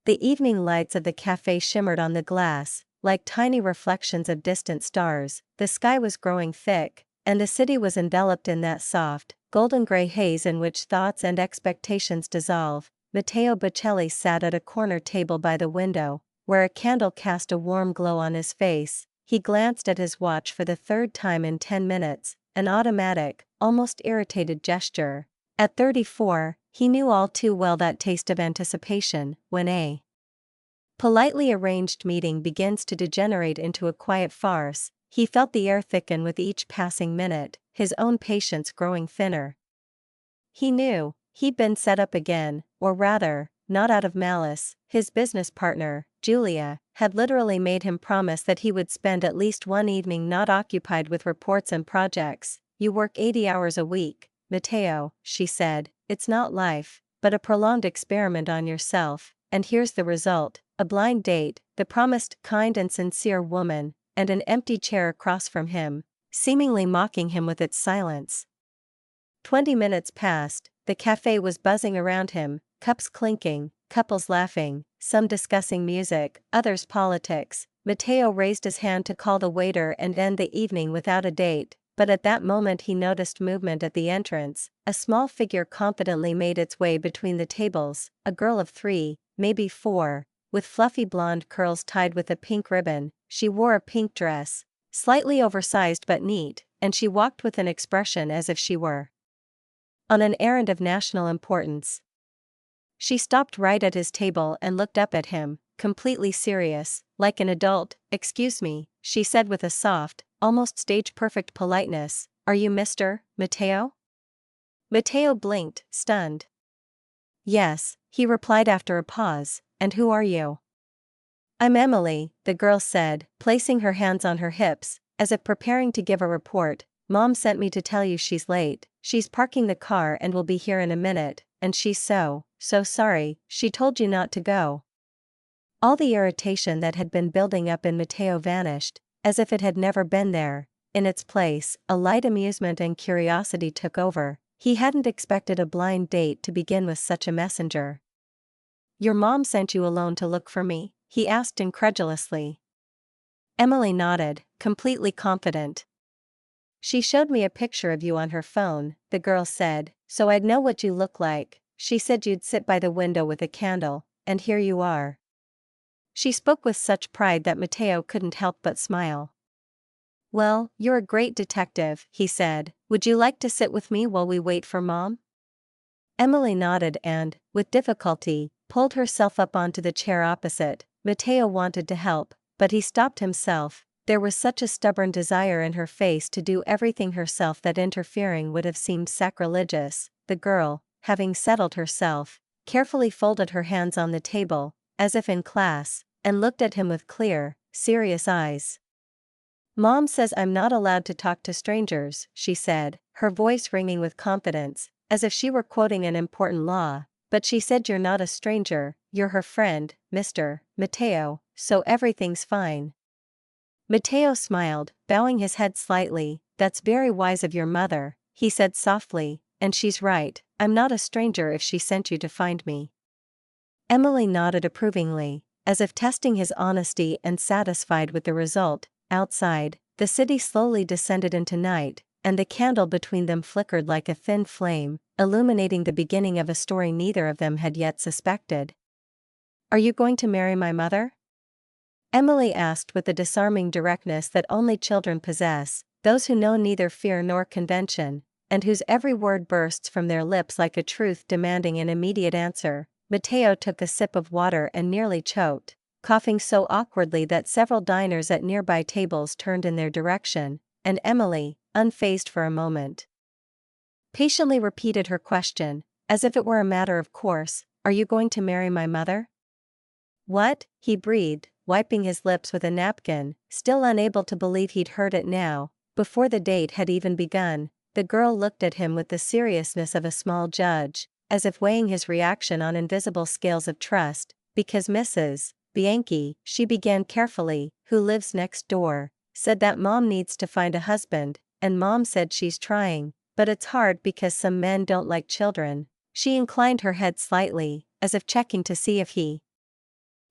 The evening lights of the cafe shimmered on the glass, like tiny reflections of distant stars. The sky was growing thick, and the city was enveloped in that soft, golden-gray haze in which thoughts and expectations dissolve. Matteo Bocelli sat at a corner table by the window, where a candle cast a warm glow on his face. He glanced at his watch for the third time in 10 minutes, an automatic, almost irritated gesture. At 34, he knew all too well that taste of anticipation, when a politely arranged meeting begins to degenerate into a quiet farce. He felt the air thicken with each passing minute, his own patience growing thinner. He knew, he'd been set up again, or rather, not out of malice. His business partner, Julia, had literally made him promise that he would spend at least one evening not occupied with reports and projects. "You work 80 hours a week, Matteo," she said. "It's not life, but a prolonged experiment on yourself, and here's the result: a blind date, the promised kind and sincere woman, and an empty chair across from him, seemingly mocking him with its silence." 20 minutes passed, the cafe was buzzing around him, cups clinking, couples laughing, some discussing music, others politics. Matteo raised his hand to call the waiter and end the evening without a date, but at that moment he noticed movement at the entrance. A small figure confidently made its way between the tables, a girl of 3, maybe 4, with fluffy blonde curls tied with a pink ribbon. She wore a pink dress, slightly oversized but neat, and she walked with an expression as if she were on an errand of national importance. She stopped right at his table and looked up at him, completely serious, like an adult. "Excuse me," she said with a soft, almost stage-perfect politeness, "are you Mr. Matteo?" Matteo blinked, stunned. "Yes," he replied after a pause, "and who are you?" "I'm Emily," the girl said, placing her hands on her hips, as if preparing to give a report. "Mom sent me to tell you she's late. She's parking the car and will be here in a minute, and she's so sorry. She told you not to go." All the irritation that had been building up in Matteo vanished, as if it had never been there. In its place, a light amusement and curiosity took over. He hadn't expected a blind date to begin with such a messenger. "Your mom sent you alone to look for me?" he asked incredulously. Emily nodded, completely confident. "She showed me a picture of you on her phone," the girl said, "so I'd know what you look like. She said you'd sit by the window with a candle, and here you are." She spoke with such pride that Matteo couldn't help but smile. "Well, you're a great detective," he said. "Would you like to sit with me while we wait for Mom?" Emily nodded and, with difficulty, pulled herself up onto the chair opposite. Matteo wanted to help, but he stopped himself. There was such a stubborn desire in her face to do everything herself that interfering would have seemed sacrilegious. The girl, having settled herself, carefully folded her hands on the table, as if in class, and looked at him with clear, serious eyes. "Mom says I'm not allowed to talk to strangers," she said, her voice ringing with confidence, as if she were quoting an important law. "But she said you're not a stranger, you're her friend, Mr. Matteo, so everything's fine." Matteo smiled, bowing his head slightly. "That's very wise of your mother," he said softly, "and she's right, I'm not a stranger if she sent you to find me." Emily nodded approvingly, as if testing his honesty and satisfied with the result. Outside, the city slowly descended into night, and the candle between them flickered like a thin flame, illuminating the beginning of a story neither of them had yet suspected. "Are you going to marry my mother?" Emily asked with the disarming directness that only children possess, those who know neither fear nor convention, and whose every word bursts from their lips like a truth demanding an immediate answer. Matteo took a sip of water and nearly choked, coughing so awkwardly that several diners at nearby tables turned in their direction, and Emily, unfazed for a moment, patiently repeated her question, as if it were a matter of course. "Are you going to marry my mother?" "What?" he breathed, wiping his lips with a napkin, still unable to believe he'd heard it now, before the date had even begun. The girl looked at him with the seriousness of a small judge, as if weighing his reaction on invisible scales of trust. "Because Mrs. Bianchi," she began carefully, "who lives next door, said that Mom needs to find a husband, and Mom said she's trying, but it's hard because some men don't like children." She inclined her head slightly, as if checking to see if he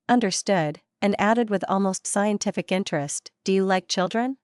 understood, and added with almost scientific interest, do you like children?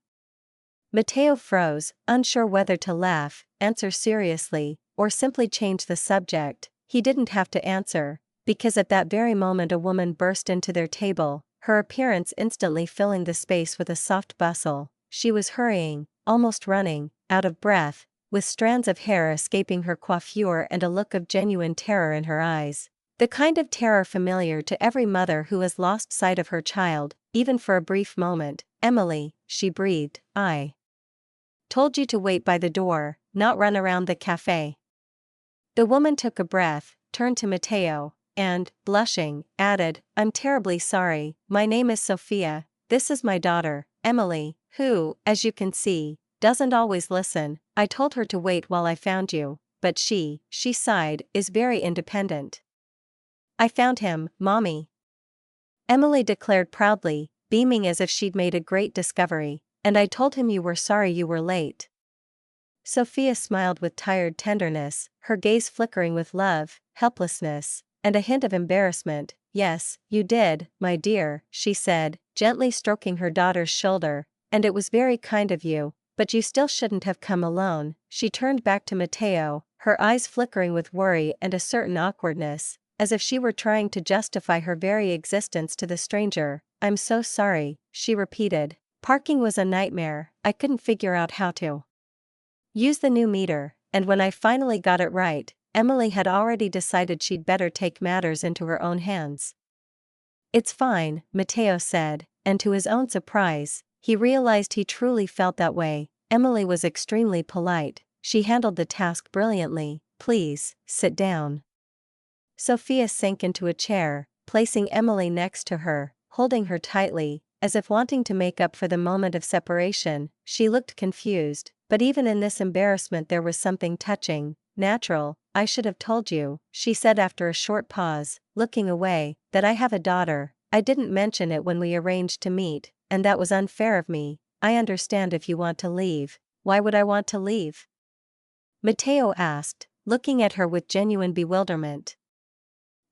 Matteo froze, unsure whether to laugh, answer seriously, or simply change the subject. He didn't have to answer, because at that very moment a woman burst into their table, her appearance instantly filling the space with a soft bustle. She was hurrying, almost running, out of breath, with strands of hair escaping her coiffure and a look of genuine terror in her eyes. The kind of terror familiar to every mother who has lost sight of her child, even for a brief moment. Emily, she breathed, I told you to wait by the door, not run around the cafe. The woman took a breath, turned to Matteo, and, blushing, added, I'm terribly sorry, my name is Sophia, this is my daughter, Emily, who, as you can see, doesn't always listen. I told her to wait while I found you, but she sighed, is very independent. I found him, Mommy. Emily declared proudly, beaming as if she'd made a great discovery, and I told him you were sorry you were late. Sophia smiled with tired tenderness, her gaze flickering with love, helplessness, and a hint of embarrassment. Yes, you did, my dear, she said, gently stroking her daughter's shoulder, and it was very kind of you, but you still shouldn't have come alone. She turned back to Matteo, her eyes flickering with worry and a certain awkwardness, as if she were trying to justify her very existence to the stranger. I'm so sorry, she repeated. Parking was a nightmare, I couldn't figure out how to use the new meter, and when I finally got it right, Emily had already decided she'd better take matters into her own hands. It's fine, Matteo said, and to his own surprise, he realized he truly felt that way. Emily was extremely polite, she handled the task brilliantly. Please, sit down. Sophia sank into a chair, placing Emily next to her, holding her tightly, as if wanting to make up for the moment of separation. She looked confused, but even in this embarrassment there was something touching, natural. I should have told you, she said after a short pause, looking away, that I have a daughter. I didn't mention it when we arranged to meet, and that was unfair of me. I understand if you want to leave. Why would I want to leave? Matteo asked, looking at her with genuine bewilderment.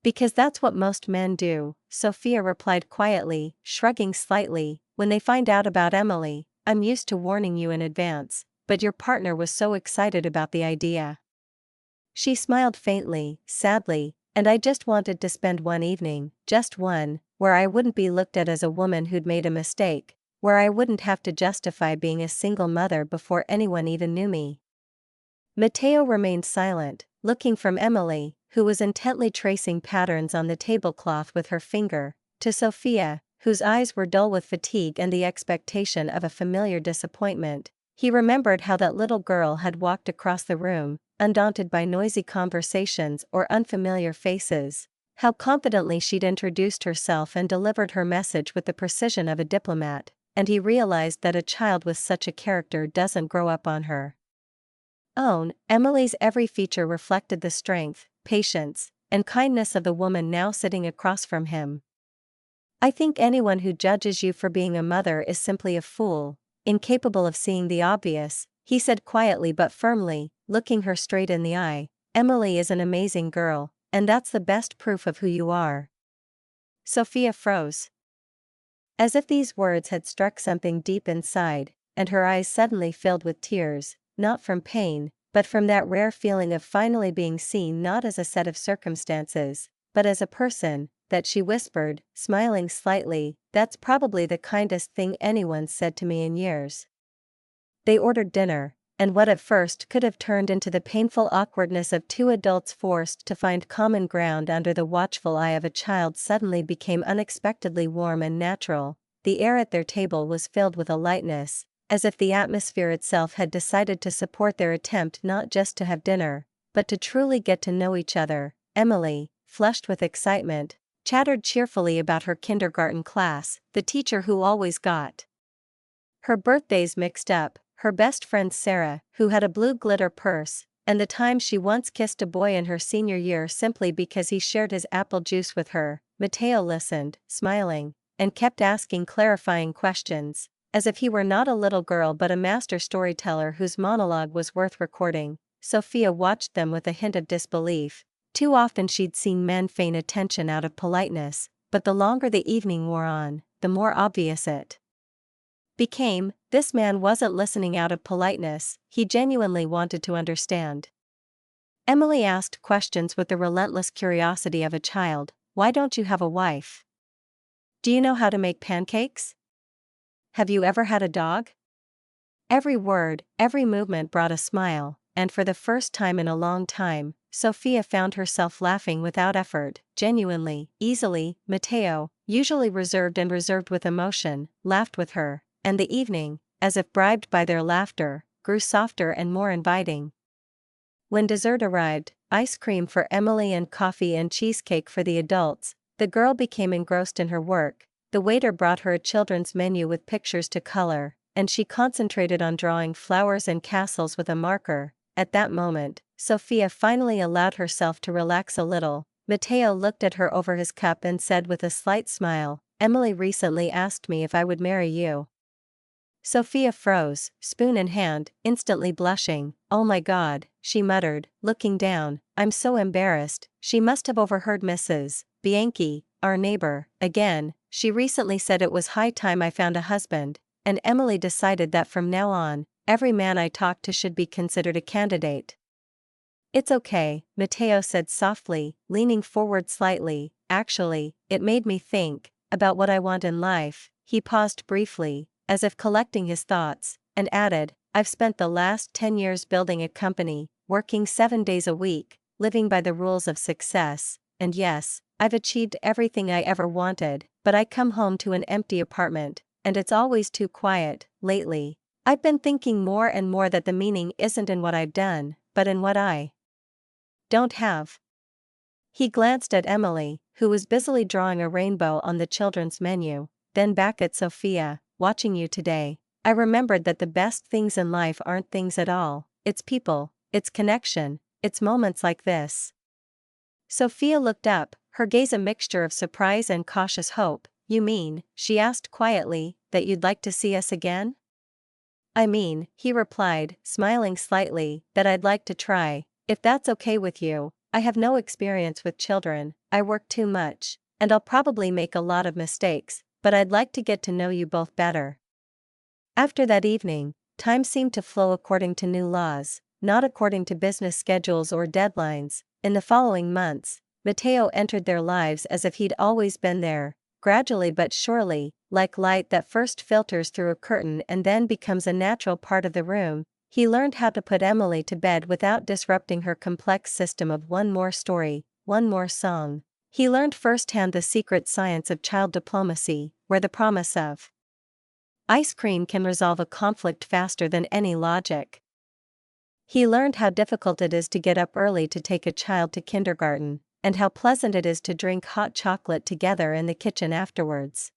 Because that's what most men do, Sophia replied quietly, shrugging slightly. When they find out about Emily, I'm used to warning you in advance, but your partner was so excited about the idea. She smiled faintly, sadly, and I just wanted to spend one evening, just one, where I wouldn't be looked at as a woman who'd made a mistake, where I wouldn't have to justify being a single mother before anyone even knew me. Matteo remained silent, looking from Emily, who was intently tracing patterns on the tablecloth with her finger, to Sophia, whose eyes were dull with fatigue and the expectation of a familiar disappointment. He remembered how that little girl had walked across the room, undaunted by noisy conversations or unfamiliar faces, how confidently she'd introduced herself and delivered her message with the precision of a diplomat, and he realized that a child with such a character doesn't grow up on her own. Emily's every feature reflected the strength, patience, and kindness of the woman now sitting across from him. I think anyone who judges you for being a mother is simply a fool, incapable of seeing the obvious, he said quietly but firmly, looking her straight in the eye. Emily is an amazing girl, and that's the best proof of who you are. Sophia froze. As if these words had struck something deep inside, and her eyes suddenly filled with tears, not from pain, but from that rare feeling of finally being seen not as a set of circumstances, but as a person, that she whispered, smiling slightly, that's probably the kindest thing anyone's said to me in years. They ordered dinner, and what at first could have turned into the painful awkwardness of two adults forced to find common ground under the watchful eye of a child suddenly became unexpectedly warm and natural. The air at their table was filled with a lightness, as if the atmosphere itself had decided to support their attempt not just to have dinner, but to truly get to know each other. Emily, flushed with excitement, chattered cheerfully about her kindergarten class, the teacher who always got her birthdays mixed up, her best friend Sarah, who had a blue glitter purse, and the time she once kissed a boy in her senior year simply because he shared his apple juice with her. Matteo listened, smiling, and kept asking clarifying questions, as if he were not a little girl but a master storyteller whose monologue was worth recording. Sophia watched them with a hint of disbelief. Too often she'd seen men feign attention out of politeness, but the longer the evening wore on, the more obvious it became. This man wasn't listening out of politeness, he genuinely wanted to understand. Emily asked questions with the relentless curiosity of a child. Why don't you have a wife? Do you know how to make pancakes? Have you ever had a dog? Every word, every movement brought a smile, and for the first time in a long time, Sophia found herself laughing without effort, genuinely, easily. Matteo, usually reserved with emotion, laughed with her, and the evening, as if bribed by their laughter, grew softer and more inviting. When dessert arrived, ice cream for Emily and coffee and cheesecake for the adults, the girl became engrossed in her work. The waiter brought her a children's menu with pictures to color, and she concentrated on drawing flowers and castles with a marker. At that moment, Sophia finally allowed herself to relax a little. Matteo looked at her over his cup and said with a slight smile, "Emily recently asked me if I would marry you." Sophia froze, spoon in hand, instantly blushing. "Oh my God," she muttered, looking down, "I'm so embarrassed." She must have overheard Mrs. Bianchi, our neighbor, again. She recently said it was high time I found a husband, and Emily decided that from now on, every man I talked to should be considered a candidate. "It's okay," Matteo said softly, leaning forward slightly. "Actually, it made me think about what I want in life." He paused briefly, as if collecting his thoughts, and added, "I've spent the last 10 years building a company, working 7 days a week, living by the rules of success, and yes, I've achieved everything I ever wanted, but I come home to an empty apartment, and it's always too quiet. Lately, I've been thinking more and more that the meaning isn't in what I've done, but in what I don't have." He glanced at Emily, who was busily drawing a rainbow on the children's menu, then back at Sophia. "Watching you today, I remembered that the best things in life aren't things at all, it's people, it's connection, it's moments like this." Sophia looked up, her gaze a mixture of surprise and cautious hope. "You mean," she asked quietly, "that you'd like to see us again?" "I mean," he replied, smiling slightly, "that I'd like to try, if that's okay with you. I have no experience with children, I work too much, and I'll probably make a lot of mistakes, but I'd like to get to know you both better." After that evening, time seemed to flow according to new laws, not according to business schedules or deadlines. In the following months, Matteo entered their lives as if he'd always been there, gradually but surely, like light that first filters through a curtain and then becomes a natural part of the room. He learned how to put Emily to bed without disrupting her complex system of one more story, one more song. He learned firsthand the secret science of child diplomacy, where the promise of ice cream can resolve a conflict faster than any logic. He learned how difficult it is to get up early to take a child to kindergarten, and how pleasant it is to drink hot chocolate together in the kitchen afterwards.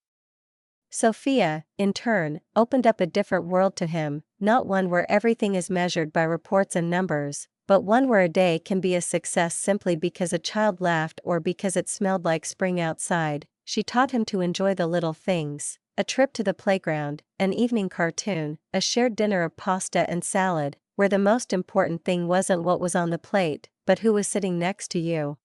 Sophia, in turn, opened up a different world to him, not one where everything is measured by reports and numbers, but one where a day can be a success simply because a child laughed or because it smelled like spring outside. She taught him to enjoy the little things, a trip to the playground, an evening cartoon, a shared dinner of pasta and salad, where the most important thing wasn't what was on the plate, but who was sitting next to you.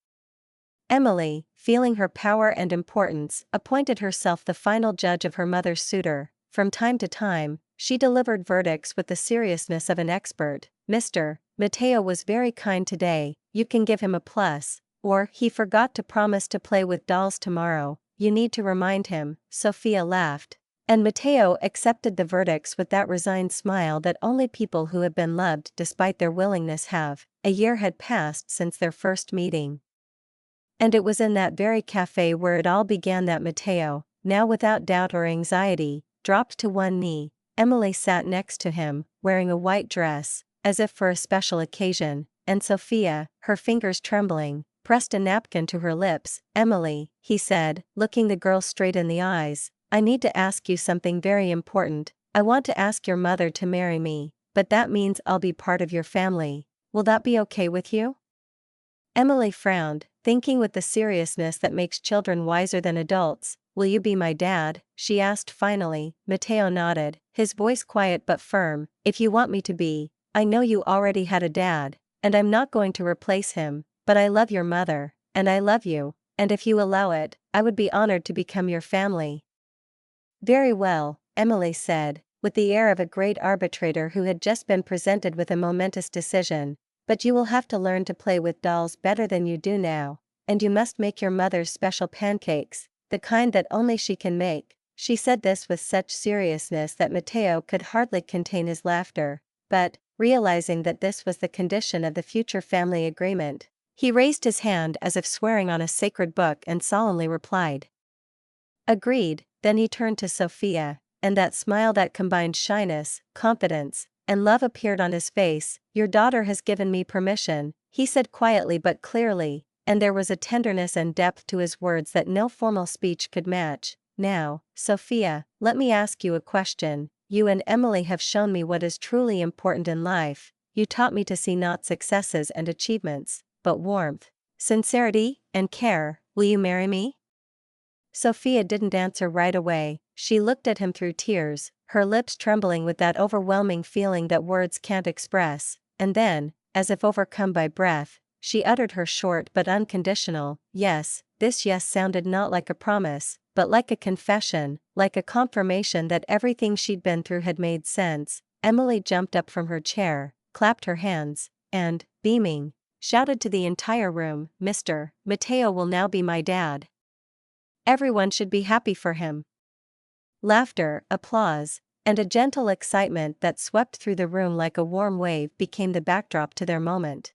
Emily, feeling her power and importance, appointed herself the final judge of her mother's suitor. From time to time, she delivered verdicts with the seriousness of an expert. "Mr. Matteo was very kind today, you can give him a plus," or "he forgot to promise to play with dolls tomorrow, you need to remind him." Sophia laughed, and Matteo accepted the verdicts with that resigned smile that only people who have been loved despite their willingness have. A year had passed since their first meeting. And it was in that very cafe where it all began that Matteo, now without doubt or anxiety, dropped to one knee. Emily sat next to him, wearing a white dress, as if for a special occasion, and Sophia, her fingers trembling, pressed a napkin to her lips. "Emily," he said, looking the girl straight in the eyes, "I need to ask you something very important. I want to ask your mother to marry me, but that means I'll be part of your family. Will that be okay with you?" Emily frowned, thinking with the seriousness that makes children wiser than adults. "Will you be my dad?" she asked finally. Matteo nodded, his voice quiet but firm. "If you want me to be. I know you already had a dad, and I'm not going to replace him, but I love your mother, and I love you, and if you allow it, I would be honored to become your family." "Very well," Emily said, with the air of a great arbitrator who had just been presented with a momentous decision, "but you will have to learn to play with dolls better than you do now, and you must make your mother's special pancakes, the kind that only she can make." She said this with such seriousness that Matteo could hardly contain his laughter, but, realizing that this was the condition of the future family agreement, he raised his hand as if swearing on a sacred book and solemnly replied, "Agreed." Then he turned to Sophia, and that smile that combined shyness, confidence, and love appeared on his face. "Your daughter has given me permission," he said quietly but clearly, and there was a tenderness and depth to his words that no formal speech could match. "Now, Sophia, let me ask you a question. You and Emily have shown me what is truly important in life. You taught me to see not successes and achievements, but warmth, sincerity, and care. Will you marry me?" Sophia didn't answer right away. She looked at him through tears, her lips trembling with that overwhelming feeling that words can't express, and then, as if overcome by breath, she uttered her short but unconditional yes. This yes sounded not like a promise, but like a confession, like a confirmation that everything she'd been through had made sense. Emily jumped up from her chair, clapped her hands, and, beaming, shouted to the entire room, "Mr. Matteo will now be my dad. Everyone should be happy for him." Laughter, applause, and a gentle excitement that swept through the room like a warm wave became the backdrop to their moment.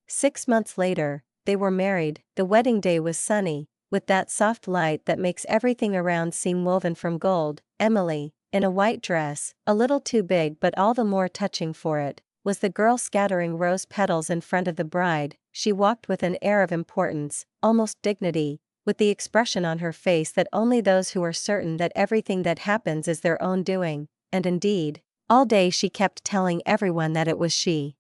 6 months later, they were married. The wedding day was sunny, with that soft light that makes everything around seem woven from gold. Emily, in a white dress, a little too big but all the more touching for it, was the girl scattering rose petals in front of the bride. She walked with an air of importance, almost dignity, with the expression on her face that only those who are certain that everything that happens is their own doing, and indeed, all day she kept telling everyone that it was she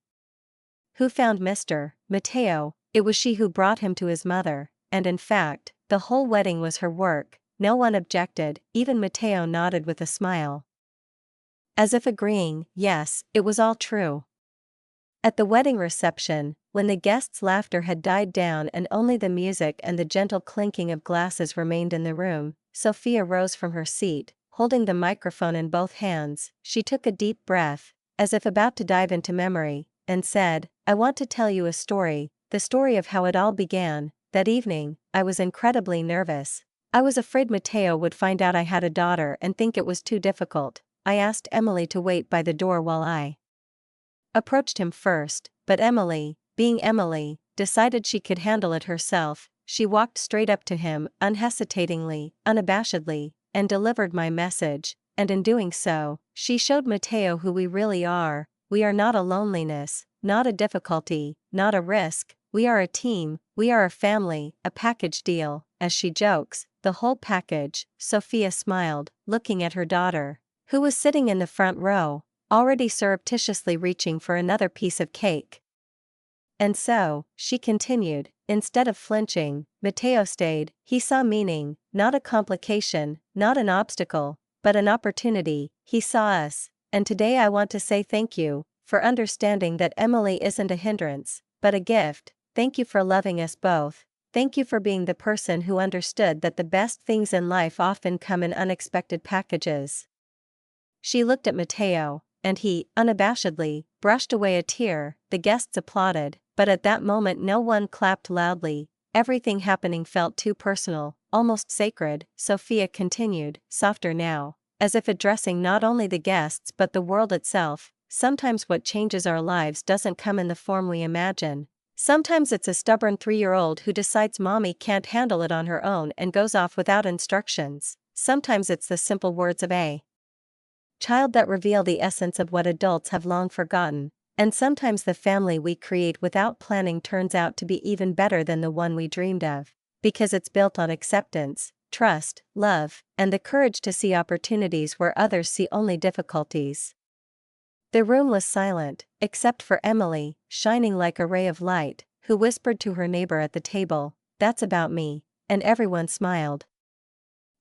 who found Mr. Matteo, it was she who brought him to his mother, and in fact, the whole wedding was her work. No one objected, even Matteo nodded with a smile, as if agreeing, yes, it was all true. At the wedding reception, when the guests' laughter had died down and only the music and the gentle clinking of glasses remained in the room, Sophia rose from her seat, holding the microphone in both hands. She took a deep breath, as if about to dive into memory, and said, "I want to tell you a story, the story of how it all began. That evening, I was incredibly nervous. I was afraid Matteo would find out I had a daughter and think it was too difficult. I asked Emily to wait by the door while I approached him first, but Emily, being Emily, decided she could handle it herself. She walked straight up to him, unhesitatingly, unabashedly, and delivered my message, and in doing so, she showed Matteo who we really are. We are not a loneliness, not a difficulty, not a risk. We are a team, we are a family, a package deal." As she jokes, the whole package, Sophia smiled, looking at her daughter, who was sitting in the front row, already surreptitiously reaching for another piece of cake. "And so," she continued, instead of flinching, "Matteo stayed. He saw meaning, not a complication, not an obstacle, but an opportunity. He saw us, and today I want to say thank you, for understanding that Emily isn't a hindrance, but a gift. Thank you for loving us both. Thank you for being the person who understood that the best things in life often come in unexpected packages." She looked at Matteo, and he, unabashedly, brushed away a tear. The guests applauded, but at that moment no one clapped loudly. Everything happening felt too personal, almost sacred. Sophia continued, softer now, as if addressing not only the guests but the world itself. "Sometimes what changes our lives doesn't come in the form we imagine. Sometimes it's a stubborn 3-year-old who decides mommy can't handle it on her own and goes off without instructions. Sometimes it's the simple words of a child that reveal the essence of what adults have long forgotten, and sometimes the family we create without planning turns out to be even better than the one we dreamed of, because it's built on acceptance, trust, love, and the courage to see opportunities where others see only difficulties." The room was silent, except for Emily, shining like a ray of light, who whispered to her neighbor at the table, "That's about me," and everyone smiled.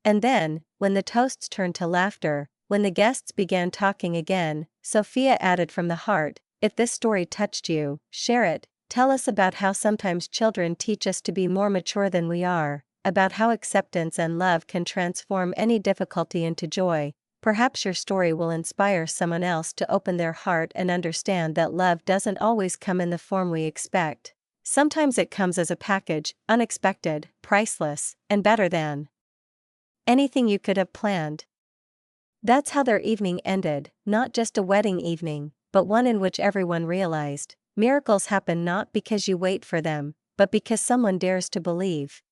And then, when the toasts turned to laughter, when the guests began talking again, Sophia added from the heart, "If this story touched you, share it. Tell us about how sometimes children teach us to be more mature than we are, about how acceptance and love can transform any difficulty into joy. Perhaps your story will inspire someone else to open their heart and understand that love doesn't always come in the form we expect. Sometimes it comes as a package, unexpected, priceless, and better than anything you could have planned. That's how their evening ended, not just a wedding evening, but one in which everyone realized miracles happen not because you wait for them, but because someone dares to believe.